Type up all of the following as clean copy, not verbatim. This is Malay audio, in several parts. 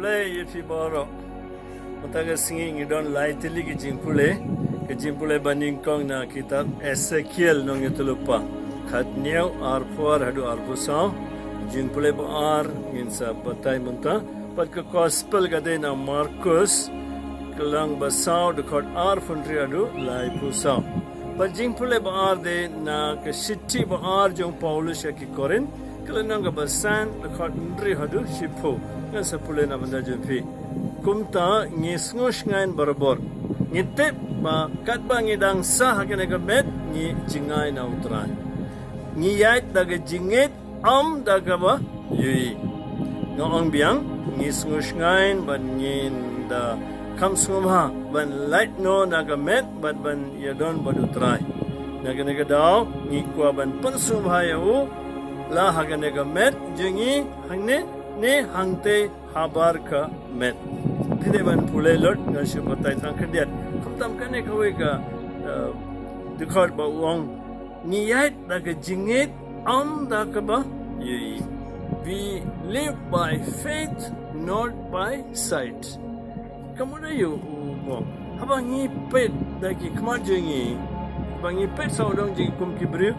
play if you borrow. Mataga singing you don't lie tili ki jimpule baning kong na kitab Ezekiel nong yutulupa. Khat niyaw arpuar hadu arpusaw. Jimpule ba ngin sa patay munta. Pat ka gospel gade na Marcus. Kelang basaw dekot fundri hadu lai pusaw. Pat jimpule ba de na ke city ba jong Paulus ya ki korin. Kelang ka basan dekot ndri hadu shipo. Nga sa pule na banda jumpi. Kumta ngisngush ngain barabor. Ngitip ba katba ngidang sa hakene gamet ngi jingay na utran. Ngiyait daga jingit daga ba yui. Noong biang ngisngush ngain ban ngin da kamsumha ban light no nagamet ban yadon badutray. Naga daw ngikwa ban pansumha yau la hakene gamet jingi hangne ne hangte habar ka met. Tidak ban pulai lot ngan syupatai tangkadiat. Kamtam kane kawai ka dekat ba uang niyat daga jingit daga ba yui. We live by faith, not by sight. Kamu na yu mo. Habang ngipet dagi kemajengi. Habang ngipet sa udang jing kum kibru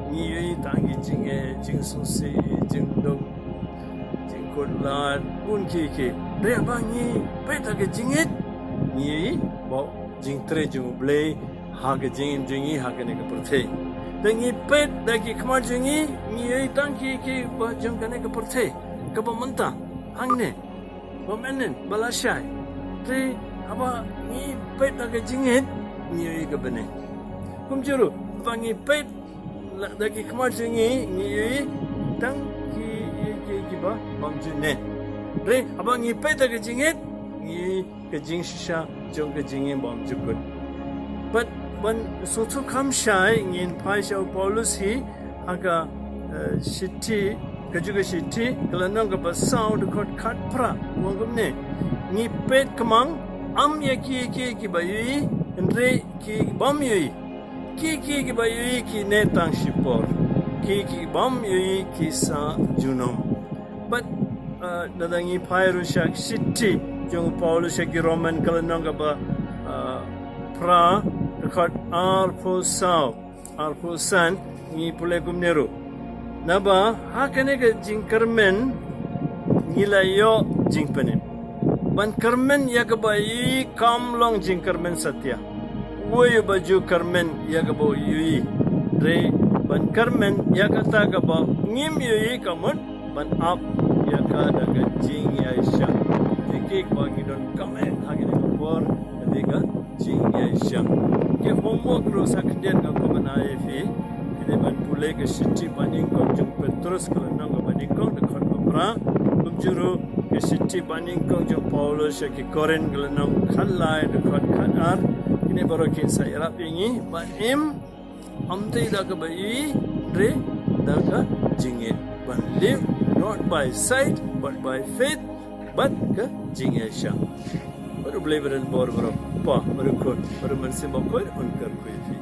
ni yui tangi jinge jing susi jing dong jing kodlat pun kiki. Daya bang ni pet aga jingit ni bo jing tre jing blay haga jingi haga ne kapurte dan ni pet dagi khamar jingi ni tang ki ba jang kane kapurte ka ba manta hangne ba menen balashai tre aba ni pet aga jingit ni ka bane kumjuru bang ni pet dagi khamar jingi ni tang ki ba bang june Re, abang ngipet daga jingit, ke jing shisha jong ke jingin bom jukut. But when sotu kam shai ngin pai shau Paulus hi aga shiti kajuga shiti kelanang ke basau dekot kat pra wangum ne ngipet kemang ya ki bayui andre ki bom yui ki bayui ki ne tang shipor ki bom yui ki sa junom. But dadangi pairu syak city jong Paulus syak Roman kalanang ba pra dekat arpusan ni pule kumneru naba hakane ke jingkermen nilayo jingpenin ban kermen yakabai kamlong jingkermen satya woy baju kermen yakabo yui re ban kermen yakata gaba ngim yui kamon ban up yaka daga jing yaisha dikik bagi don kamen hagine kapor diga jing yaisha ke homework ro sakdian ga komanae fi ide ban pule ke city baning ko jung Petrus kalanang ga baning ko de khot pra kumjuru ke city baning ko jung Paulus ke koren kalanang khallai de khot khanar ine barokin sa irap ingi ba amte daga bai re daga jingit ban live not by sight, but by faith, but ke jingesha. Baru boleh beren bor pa, baru kot, baru mensi bakoi unkar kuifi.